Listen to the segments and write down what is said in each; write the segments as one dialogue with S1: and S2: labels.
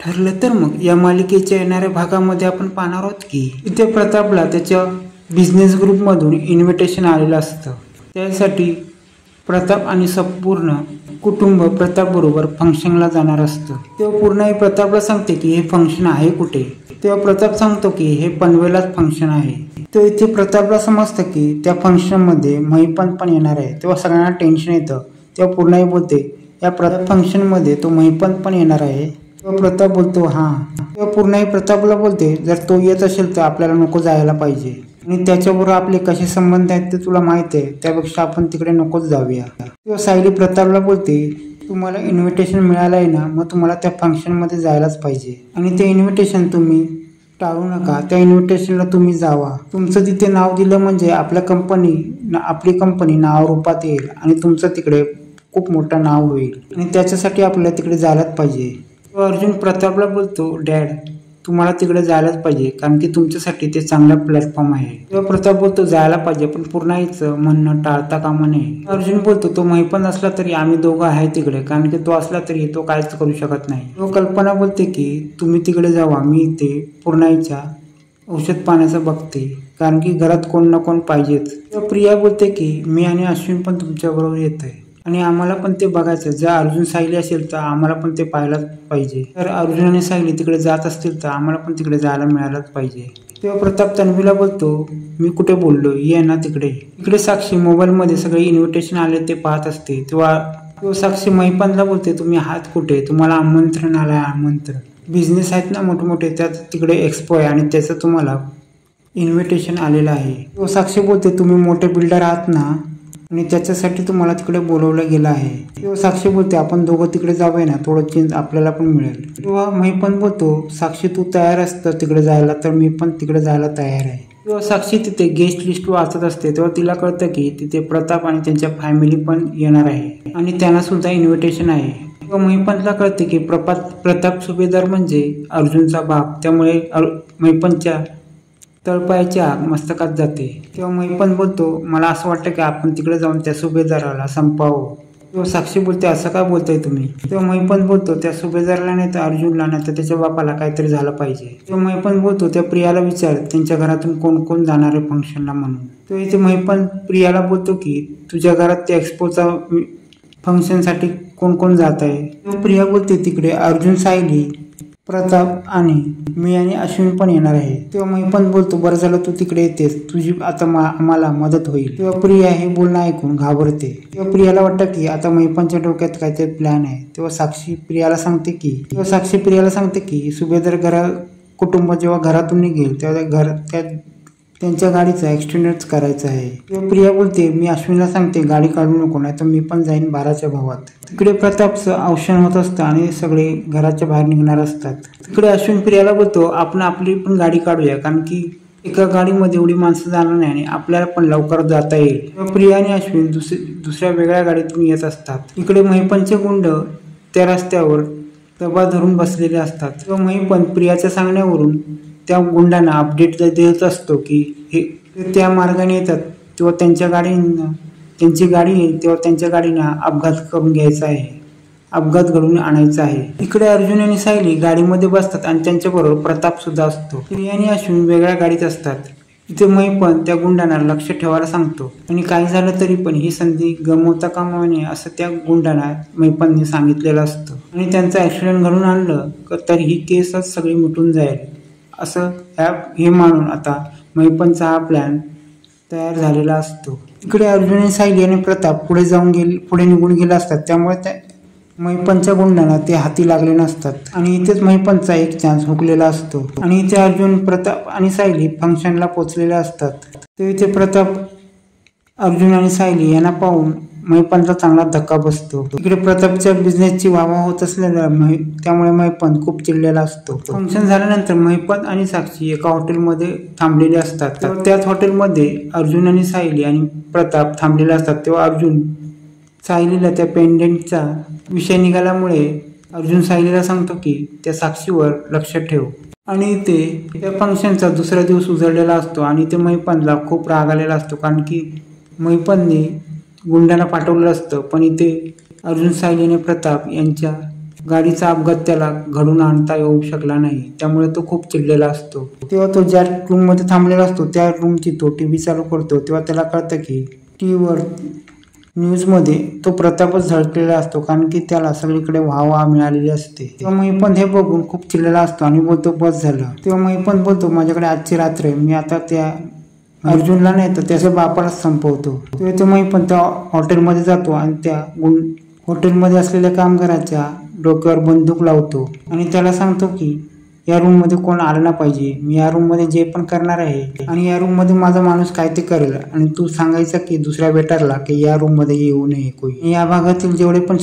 S1: ठरलं तर मग या मालिकेच्या येणाऱ्या भागामध्ये आपण पाहणार आहोत की इथे प्रतापला त्याच्या बिझनेस ग्रुपमधून इन्व्हिटेशन आलेलं असतं। त्यासाठी प्रताप आणि संपूर्ण कुटुंब प्रताप बरोबर फंक्शनला जाणार असतं। तेव्हा पूर्णाई प्रतापला सांगते की हे फंक्शन आहे कुठे। तेव्हा प्रताप सांगतो की हे पनवेलाच फंक्शन आहे। तो इथे प्रतापला समजतं की त्या फंक्शनमध्ये महिपत पण येणार आहे। तेव्हा सगळ्यांना टेन्शन येतं। तेव्हा पूर्णाई बोलते या प्रताप फंक्शनमध्ये तो महिपत पण येणार आहे। तेव्हा प्रताप बोलतो हां। तेव्हा पूर्णाई प्रतापला बोलते जर तो येत असेल तर आपल्याला नको जायला पाहिजे आणि त्याच्याबरोबर आपले कसे संबंध आहेत ते तुला माहित आहे, त्यापेक्षा आपण तिकडे नकोच जाऊया। तेव्हा सायली प्रतापला बोलते तुम्हाला इन्व्हिटेशन मिळालं आहे ना, मग तुम्हाला त्या फंक्शनमध्ये जायलाच पाहिजे आणि ते इन्व्हिटेशन तुम्ही टाळू नका। त्या इन्व्हिटेशनला तुम्ही जावा। तुमचं तिथे नाव दिलं म्हणजे आपली कंपनी नावारूपात येईल आणि तुमचं तिकडे खूप मोठं नाव होईल आणि त्याच्यासाठी आपल्याला तिकडे जायलाच पाहिजे। अर्जुन प्रतापला बोलतो डॅड तुम्हाला तिकडे जायलाच पाहिजे कारण की तुमच्यासाठी ते चांगला प्लॅटफॉर्म आहे। तेव्हा प्रताप बोलतो जायला पाहिजे पण पूर्णाईचं म्हणणं टाळता कामा नये। अर्जुन बोलतो तो महिपत असला तरी आम्ही दोघं आहे तिकडे कारण की तो असला तरी तो काहीच करू शकत नाही। तो कल्पना बोलते की तुम्ही तिकडे जावा, मी इथे पूर्णाईच्या औषध पाण्याचं बघते कारण की घरात कोण ना कोण पाहिजेच। तेव्हा प्रिया बोलते की मी आणि अश्विन पण तुमच्याबरोबर येतोय आणि आम्हाला पण ते बघायचं। जर अर्जुन सायली असेल तर आम्हाला पण ते पाहायलाच पाहिजे। तर अर्जुन आणि सायली तिकडे जात असतील तर आम्हाला पण तिकडे जायला मिळालंच पाहिजे। तेव्हा प्रताप तन्वीला बोलतो मी कुठे बोललो, ये ना तिकडे। इकडे साक्षी मोबाईलमध्ये सगळे इन्व्हिटेशन आले ते पाहत असते। तेव्हा साक्षी महिपतला बोलते तुम्ही आहात कुठे, तुम्हाला आमंत्रण आलंय आमंत्रण। बिझनेस आहेत ना मोठमोठे, त्यात तिकडे एक्सपो आहे आणि त्याचं तुम्हाला इन्व्हिटेशन आलेलं आहे। तेव्हा साक्षी बोलते तुम्ही मोठे बिल्डर आहात ना आणि त्याच्यासाठी तुम्हाला तिकडे बोलवलं गेलं आहे। तेव्हा साक्षी बोलते आपण दोघं तिकडे जाऊया ना, थोडं चेंज आपल्याला पण मिळेल। तेव्हा महिपत बोलतो साक्षी तू तयार असतं तिकडे जायला तर मी पण तिकडे जायला तयार आहे। तेव्हा साक्षी तिथे गेस्ट लिस्ट वाचत असते। तेव्हा तिला कळतं की तिथे प्रताप आणि त्यांच्या फॅमिली पण येणार आहे आणि त्यांना सुद्धा इन्व्हिटेशन आहे। तेव्हा महिपतला कळते की प्रताप सुभेदार म्हणजे अर्जुनचा बाप, त्यामुळे महिपतच्या तळपायाच्या मस्तकात जाते। तेव्हा महिपत बोलतो मला असं वाटतं की आपण तिकडे जाऊन त्या सुभेदाराला संपवावं। तेव्हा साक्षी बोलते असं काय बोलताय तुम्ही। तेव्हा महिपत बोलतो त्या सुभेदाराला नाही तर अर्जुनला नाही तर त्याच्या बापाला काहीतरी झालं पाहिजे। तेव्हा महिपत बोलतो त्या प्रियाला विचार त्यांच्या घरातून कोण कोण जाणार आहे फंक्शनला म्हणून। तेव्हा इथे महिपत प्रियाला बोलतो की तुझ्या घरात त्या एक्सपोचा फंक्शनसाठी कोण कोण जात आहे। तेव्हा प्रिया बोलते तिकडे अर्जुन सायली प्रताप आणि मी आणि अश्विन पण येणार आहे। तेव्हा महिपत बोलतो बरं झालं तू तिकडे येतेस, तुझी आता आम्हाला मदत होईल। तेव्हा प्रिया हे बोलणं ऐकून घाबरते। तेव्हा प्रियाला वाटतं की आता महिपतच्या डोक्यात काहीतरी प्लॅन आहे। तेव्हा साक्षी प्रियाला सांगते की सुभेदार कुटुंब जेव्हा घरातून निघेल तेव्हा त्यांच्या गाडीचा ॲक्सिडेंटच करायचा आहे। तेव्हा प्रिया बोलते मी अश्विनला सांगते गाडी काढू नको नाही तर मी पण जाईन 12च्या भावात। तिकडे प्रतापचं औषण होत असतं आणि सगळे घराच्या बाहेर निघणार असतात। तिकडे अश्विन प्रियाला बोलतो आपण आपली पण गाडी काढूया कारण की एका गाडीमध्ये एवढी माणसं जाणार नाही आणि आपल्याला पण लवकर जाता येईल। तेव्हा प्रिया आणि अश्विन दुसऱ्या वेगळ्या गाडीतून येत असतात। इकडे महिपतचे गुंड त्या रस्त्यावर दबा धरून बसलेले असतात। तेव्हा महिपत प्रियाच्या सांगण्यावरून त्या गुंडांना अपडेट देत असतो की हे त्या मार्गाने येतात तेव्हा त्यांची गाडी येईल तेव्हा त्यांच्या गाडीना अपघात करून घ्यायचा आहे, अपघात घडवून आणायचा आहे। इकडे अर्जुन आणि सायली गाडीमध्ये बसतात आणि त्यांच्याबरोबर प्रताप सुद्धा असतो। प्रिया आणि अश्विन वेगळ्या गाडीत असतात। इथे महिपत त्या गुंडांना लक्ष ठेवायला सांगतो आणि काही झालं तरी पण ही संधी गमवता कामा नये असं त्या गुंडांना महिपतने सांगितलेलं असतं आणि त्यांचं ॲक्सिडेंट घडून आणलं तर ही केसच सगळी मिटून जाईल असं हे मानून आता महिपतचा हा प्लॅन तयार झालेला असतो। इकडे अर्जुन आणि सायली आणि प्रताप पुढे निघून गेले असतात, त्यामुळे त्या महिपतच्या गुंडांना ते हाती लागले नसतात आणि इथेच महिपतचा एक चान्स हुकलेला असतो आणि इथे अर्जुन प्रताप आणि सायली फंक्शनला पोहोचलेले असतात। तर इथे प्रताप अर्जुन आणि सायली यांना पाहून महिपतला चांगला धक्का बसतो। इकडे प्रतापच्या बिझनेसची वाहवा होत असलेल्या त्यामुळे महिपत खूप चिडलेला असतो। फंक्शन झाल्यानंतर महिपत आणि साक्षी एका हॉटेलमध्ये थांबलेले असतात। त्याच हॉटेलमध्ये अर्जुन आणि सायली आणि प्रताप थांबलेले असतात। तेव्हा अर्जुन सायलीला त्या पेंडेंटचा विषय निघाल्यामुळे अर्जुन सायलीला सांगतो की त्या साक्षीवर लक्ष ठेव आणि ते त्या फंक्शनचा दुसरा दिवस उजळलेला असतो आणि ते महिपतला खूप राग आलेला असतो कारण की महिपतने गुंडांना पाठवलेलं असतं पण इथे अर्जुन सायली आणि प्रताप यांच्या गाडीचा अपघात त्याला घडून आणता येऊ शकला नाही, त्यामुळे तो खूप चिडलेला असतो. तेव्हा तो ज्या रूम मध्ये थांबलेला असतो त्या रूमची तो टीव्ही चालू करतो. तेव्हा त्याला कळतं की टीव्हीवर न्यूजमध्ये तो प्रतापच झळकलेला असतो, कारण की त्याला सगळीकडे वाहवा मिळालेली असते. तेव्हा महिपंत हे बघून खूप चिडलेला असतो आणि बोलतो बस झालं. तेव्हा महिपंत बोलतो माझ्याकडे आजची रात्र आहे, मी आता त्या अर्जुनला नाही तर त्याच्या बापालाच संपवतो. तेव्हा तो महिपंत हॉटेलमध्ये जातो आणि त्या हॉटेलमध्ये असलेल्या कामगाराच्या डोक्यावर बंदूक लावतो आणि त्याला सांगतो की या रूम मध्ये कोण आलं ना पाहिजे, मी या रूम मध्ये जे पण करणार आहे आणि या रूम मध्ये माझा माणूस काय ते करेल आणि तू सांगायचं की दुसऱ्या वेटरला की या रूम मध्ये येऊ नये कोणी. या भागातील जेवढे पण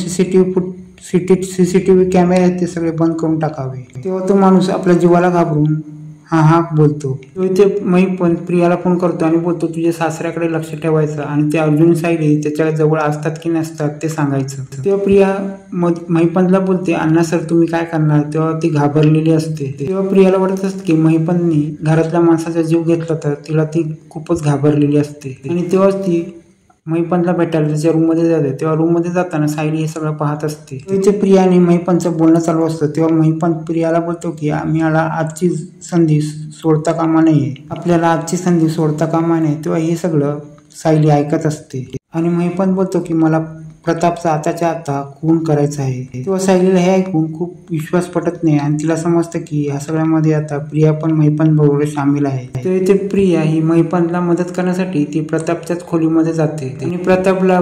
S1: सीसीटीव्ही कॅमेरे आहेत ते सगळे बंद करून टाकावे. तेव्हा तो माणूस आपल्या जीवाला घाबरून हा बोलतो. ते महिपंत प्रियाला फोन करतो आणि बोलतो तुझ्या सासऱ्याकडे लक्ष ठेवायचं आणि ते अर्जुन सायली त्याच्या जवळ असतात की नसतात ते सांगायचं. तेव्हा प्रिया महिपंतला बोलते अण्णा सर तुम्ही काय करणार. तेव्हा ती घाबरलेली असते. तेव्हा प्रियाला वाटत असते की महिपंतनी घरातल्या माणसाचा जीव घेतला तर तिला ती खूपच घाबरलेली असते आणि तेव्हाच ती महिपंतला भेटायला त्याच्या रूम मध्ये जाते. तेव्हा रूम मध्ये जाताना सायली हे सगळं पाहत असते. तिथे प्रिया आणि महिपंतचं बोलणं चालू असतं. तेव्हा महिपंत प्रियाला बोलतो की आम्हाला आजची संधी सोडता कामा नये, आपल्याला आजची संधी सोडता कामा नये. तेव्हा हे सगळं सायली ऐकत असते आणि महिपंत बोलतो की मला प्रतापचा आताच्या आता खून करायचा आहे. तेव्हा सायलीला हे ऐकून खूप विश्वास पटत नाही आणि तिला समजतं की ह्या सगळ्यामध्ये आता प्रिया पण महिपंत बरोबर सामील आहे. तर इथे प्रिया ही महिपंतला मदत करण्यासाठी ती प्रतापच्याच खोलीमध्ये जाते आणि प्रतापला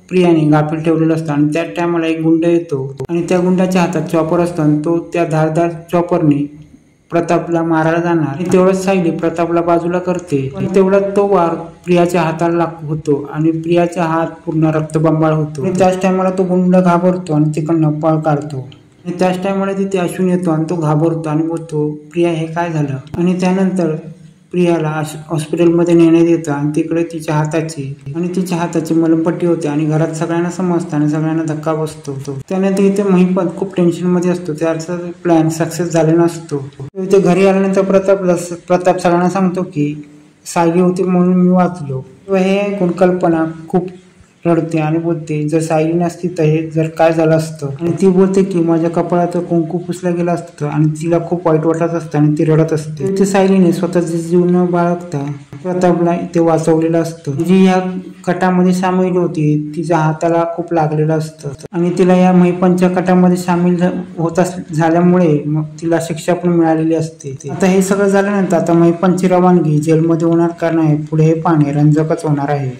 S1: प्रियाने गाफील ठेवलेलं असतं आणि त्या टायमाला एक गुंड येतो आणि त्या गुंडाच्या हातात चॉपर असतो आणि तो त्या धारदार चॉपरने प्रतापला मारायला जाणार आणि तेवढंच सायली प्रतापला बाजूला करते आणि तेवढा तो वार प्रियाच्या हाताला होतो आणि प्रियाचा हात पूर्ण रक्तबंबाळ होतो आणि त्याच टायमाला तो गुंड घाबरतो आणि तिकडनं पळ काढतो आणि त्याच टायमाला तिथे अश्विन येतो आणि तो घाबरतो आणि बोलतो प्रिया हे काय झालं. आणि त्यानंतर प्रियाला हॉस्पिटलमध्ये नेण्यात येतं आणि तिकडे तिच्या हाताची मलमपट्टी होते आणि घरात सगळ्यांना समजतं आणि सगळ्यांना धक्का बसतो. त्यानंतर इथे महिपंत खूप टेन्शन मध्ये असतो, त्याचा प्लॅन सक्सेस झालेला नसतो. इथे घरी आल्यानंतर प्रताप सगळ्यांना सांगतो की सायली होती म्हणून मी वाचलो. हे ऐकून कल्पना खूप रडते आणि बोलते जर सायली नसती तर हे जर काय झालं असतं. आणि ती बोलते की माझ्या कपाळात कुंकू पुसलं गेलं असतं आणि तिला खूप वाईट वाटत असतं आणि ती रडत असते. ते सायलीने स्वतःचे जीव न बाळगता प्रतापला इथे वाचवलेलं असतं. जी या कटामध्ये सामील होती तिच्या हाताला खूप लागलेलं असतं आणि तिला या महिपंतच्या कटामध्ये सामील झाल्यामुळे मग तिला शिक्षा पण मिळालेली असते. आता हे सगळं झाल्यानंतर आता महिपंतची रवानगी जेलमध्ये होणार, कारण आहे पुढे हे पाहणे रंजकच होणार आहे.